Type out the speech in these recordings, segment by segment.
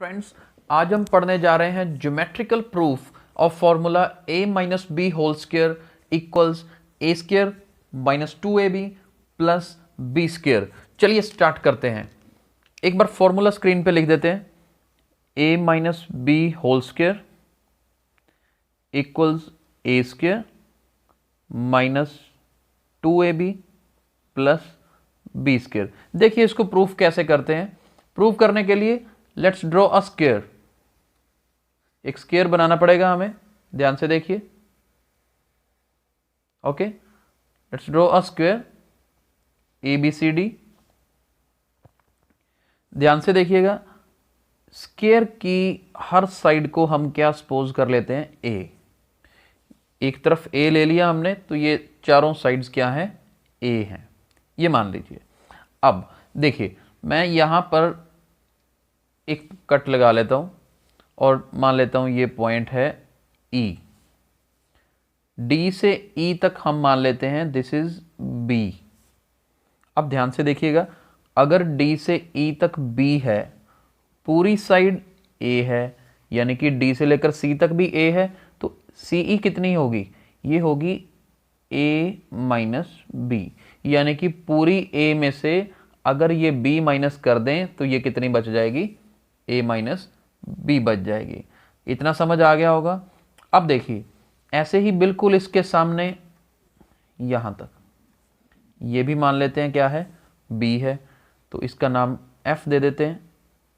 Friends, आज हम पढ़ने जा रहे हैं geometrical proof of formula a minus B whole square equals A square minus 2ab plus B square. चलिए स्टार्ट करते हैं। एक बार फॉर्मूला स्क्रीन पे लिख देते हैं। a minus B whole square equals A square minus 2ab plus B square. देखिए इसको प्रूफ कैसे करते हैं। प्रूफ करने के लिए लेट्स ड्रॉ अ स्क्वायर। एक स्क्वायर बनाना पड़ेगा हमें, ध्यान से देखिए। Okay, let's draw a square A B C D. ध्यान से देखिएगा, स्क्वायर की हर साइड को हम क्या सपोज कर लेते हैं, ए। एक तरफ ए ले लिया हमने, तो ये चारों साइड्स क्या हैं, ए हैं, ये मान लीजिए। अब देखिए, मैं यहां पर एक कट लगा लेता हूं और मान लेता हूं ये पॉइंट है E। D से E तक हम मान लेते हैं दिस इज B। अब ध्यान से देखिएगा, अगर D से E तक B है, पूरी साइड A है, यानी कि D से लेकर C तक भी A है, तो CE कितनी होगी, ये होगी A माइनस बी, यानी कि पूरी A में से अगर ये B माइनस कर दें तो ये कितनी बच जाएगी, A माइनस बी बच जाएगी। इतना समझ आ गया होगा। अब देखिए, ऐसे ही बिल्कुल इसके सामने यहां तक ये भी मान लेते हैं क्या है, B है, तो इसका नाम F दे देते हैं।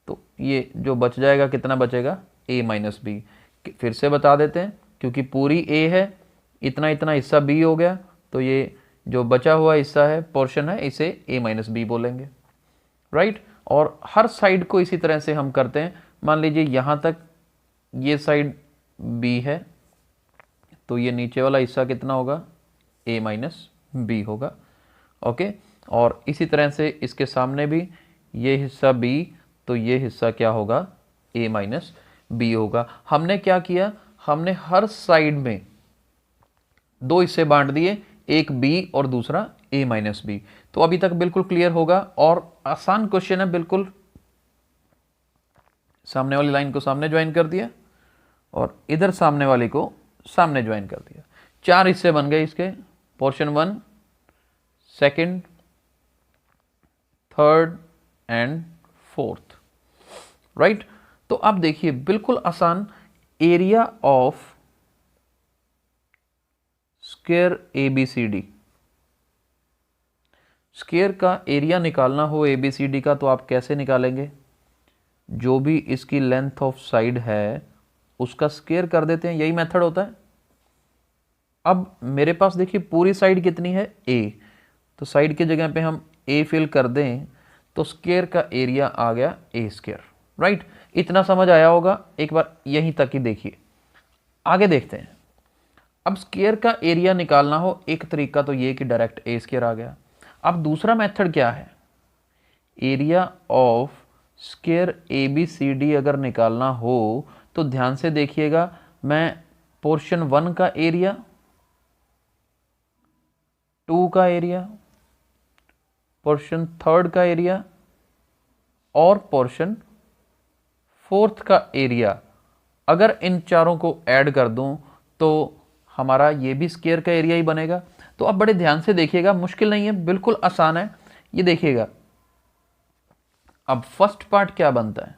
तो ये जो बच जाएगा कितना बचेगा, A माइनस बी। फिर से बता देते हैं, क्योंकि पूरी A है, इतना इतना हिस्सा B हो गया, तो ये जो बचा हुआ हिस्सा है, पोर्शन है, इसे A माइनस बी बोलेंगे, राइट। और हर साइड को इसी तरह से हम करते हैं। मान लीजिए यहाँ तक ये साइड B है, तो ये नीचे वाला हिस्सा कितना होगा, A माइनस बी होगा। ओके, और इसी तरह से इसके सामने भी ये हिस्सा B, तो ये हिस्सा क्या होगा, A माइनस बी होगा। हमने क्या किया, हमने हर साइड में दो हिस्से बांट दिए, एक B और दूसरा A माइनस बी। तो अभी तक बिल्कुल क्लियर होगा और आसान क्वेश्चन है बिल्कुल। सामने वाली लाइन को सामने ज्वाइन कर दिया और इधर सामने वाली को सामने ज्वाइन कर दिया। चार हिस्से बन गए इसके, portion 1, second, third and fourth, right. तो अब देखिए बिल्कुल आसान, area of square ABCD। Square का एरिया निकालना हो ABCD का, तो आप कैसे निकालेंगे, जो भी इसकी लेंथ ऑफ साइड है उसका स्क्वायर कर देते हैं, यही मेथड होता है। अब मेरे पास देखिए पूरी साइड कितनी है, A, तो साइड की जगह पे हम A फिल कर दें, तो स्क्वायर का एरिया आ गया A स्क्वायर, राइट। इतना समझ आया होगा। एक बार यहीं तक ही देखिए, आगे देखते हैं। अब स्क्वायर का एरिया निकालना हो, एक तरीका तो ये कि डायरेक्ट A स्क्वायर आ गया। अब दूसरा मेथड क्या है, एरिया ऑफ स्क्वायर ABCD अगर निकालना हो तो ध्यान से देखिएगा, मैं पोर्शन 1 का एरिया, 2 का एरिया, पोर्शन 3 का एरिया और पोर्शन 4 का एरिया, अगर इन चारों को ऐड कर दूं तो हमारा ये भी स्क्वायर का एरिया ही बनेगा। तो अब बड़े ध्यान से देखिएगा, मुश्किल नहीं है, बिल्कुल आसान है। ये देखिएगा, अब फर्स्ट पार्ट क्या बनता है,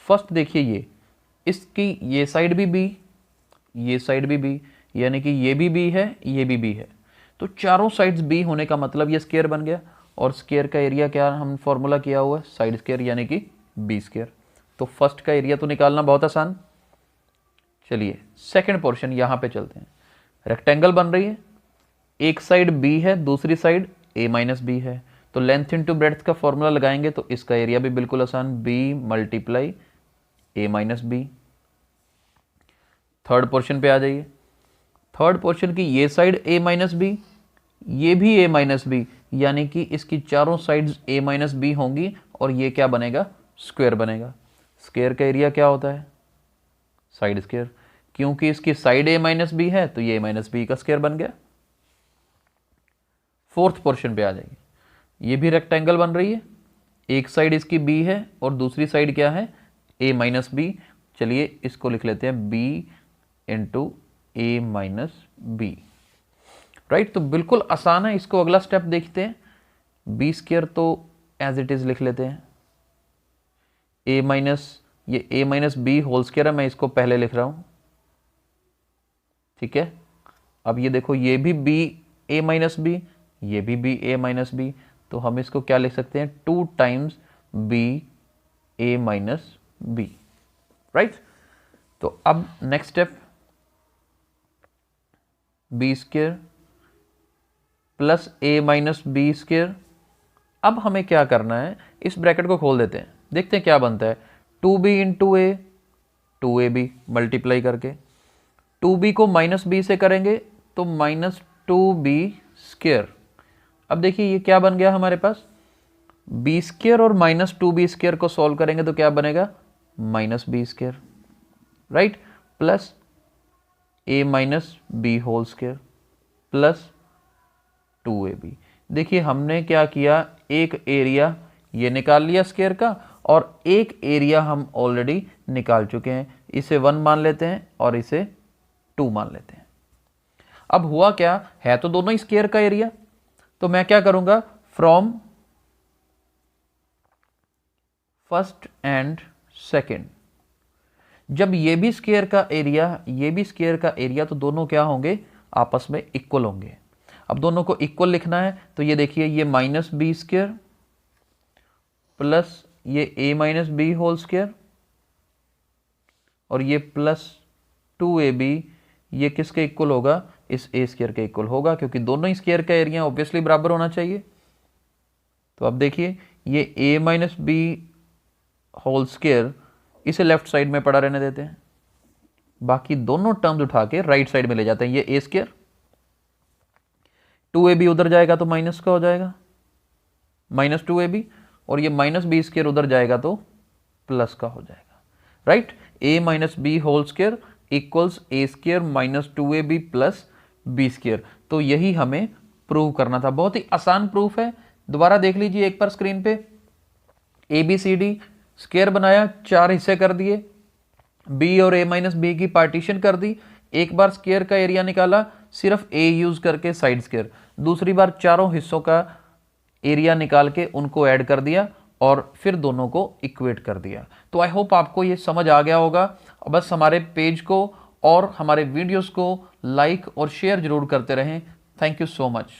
फर्स्ट देखिए ये, इसकी ये साइड भी B, ये साइड भी B, यानी कि ये भी B है, ये भी B है, तो चारों साइड्स B होने का मतलब ये स्क्वायर बन गया। और स्क्वायर का एरिया क्या हम फॉर्मूला किया हुआ है, साइड स्क्वायर यानी कि B स्क्वायर। तो फर्स्ट का एरिया तो निकालना बहुत आसान। चलिए सेकंड पोर्शन यहाँ पे चलते हैं। रेक्टेंगल बन रही है, एक साइड B है, दूसरी साइड A माइनस बी है, तो लेंथ इंटू ब्रेड्थ का फॉर्मूला लगाएंगे तो इसका एरिया भी बिल्कुल आसान, B multiply A minus B. Third portion पे आ जाइए। थर्ड पोर्शन की ये साइड A माइनस बी, ये भी A माइनस बी, यानी कि इसकी चारों साइड्स A माइनस बी होंगी और ये क्या बनेगा, स्क्वायर बनेगा। स्क्वायर का एरिया क्या होता है, साइड स्क्वायर, क्योंकि इसकी साइड A माइनस बी है तो ये A माइनस बी का स्क्वायर बन गया। फोर्थ पोर्शन पे आ जाइए, ये भी रेक्टेंगल बन रही है, एक साइड इसकी B है और दूसरी साइड क्या है, a माइनस बी, चलिए इसको लिख लेते हैं b इंटू ए माइनस बी, राइट। तो बिल्कुल आसान है, इसको अगला स्टेप देखते हैं। बी स्क्वायर तो एज इट इज लिख लेते हैं, ए माइनस, ये ए माइनस बी होल स्क्वायर है, मैं इसको पहले लिख रहा हूं, ठीक है। अब ये देखो, ये भी बी ए माइनस बी, ये भी बी ए माइनस बी, तो हम इसको क्या लिख सकते हैं, 2 times B A minus B, right. तो अब next step, B square plus A minus B square. अब हमें क्या करना है, इस ब्रैकेट को खोल देते हैं, देखते हैं क्या बनता है। 2b इंटू ए, 2ab मल्टीप्लाई करके, 2b को माइनस बी से करेंगे तो माइनस 2b स्क्वायर। अब देखिए ये क्या बन गया हमारे पास, बी स्क्वायर और माइनस 2b स्क्वायर को सॉल्व करेंगे तो क्या बनेगा, minus B square, right, plus A minus B whole square plus 2ab। देखिए हमने क्या किया, एक एरिया ये निकाल लिया स्क्वायर का, और एक एरिया हम ऑलरेडी निकाल चुके हैं, इसे 1 मान लेते हैं और इसे 2 मान लेते हैं। अब हुआ क्या है, तो दोनों ही स्क्वायर का एरिया, तो मैं क्या करूंगा, फ्रॉम फर्स्ट एंड सेकंड, जब ये भी स्क्वायर का एरिया, ये भी स्क्वायर का एरिया, तो दोनों क्या होंगे, आपस में इक्वल होंगे। अब दोनों को इक्वल लिखना है, तो ये देखिए, ये माइनस बी स्क्वायर प्लस ये ए माइनस बी होल स्क्वायर और ये प्लस 2ab, ये किसके इक्वल होगा, इस ए स्क्वायर के इक्वल होगा, क्योंकि दोनों ही स्क्वायर का एरिया ऑब्वियसली बराबर होना चाहिए। तो अब देखिए, ये ए माइनस बी होल स्क्वायर, इसे लेफ्ट साइड में पड़ा रहने देते हैं, बाकी दोनों टर्म्स उठा के राइट साइड में ले जाते हैं। ये ए स्क्वायर, 2ab उधर जाएगा तो माइनस का हो जाएगा, माइनस 2ab, और ये माइनस बी स्क्वायर उधर जाएगा तो प्लस का हो जाएगा, right. A minus B whole square equals A square minus 2ab plus B square. तो यही हमें प्रूव करना था, बहुत ही आसान प्रूफ है। दोबारा देख लीजिए एक बार स्क्रीन पे, A B C D square बनाया, 4 हिस्से कर दिए, बी और ए माइनस बी की पार्टीशन कर दी, एक बार स्क्वायर का एरिया निकाला सिर्फ ए यूज करके साइड स्क्वायर, दूसरी बार चारों हिस्सों का एरिया निकाल के उनको ऐड कर दिया और फिर दोनों को इक्वेट कर दिया। तो आई होप आपको ये समझ आ गया होगा। बस हमारे पेज को और हमारे वीडियोस को लाइक और शेयर जरूर करते रहें। Thank you so much.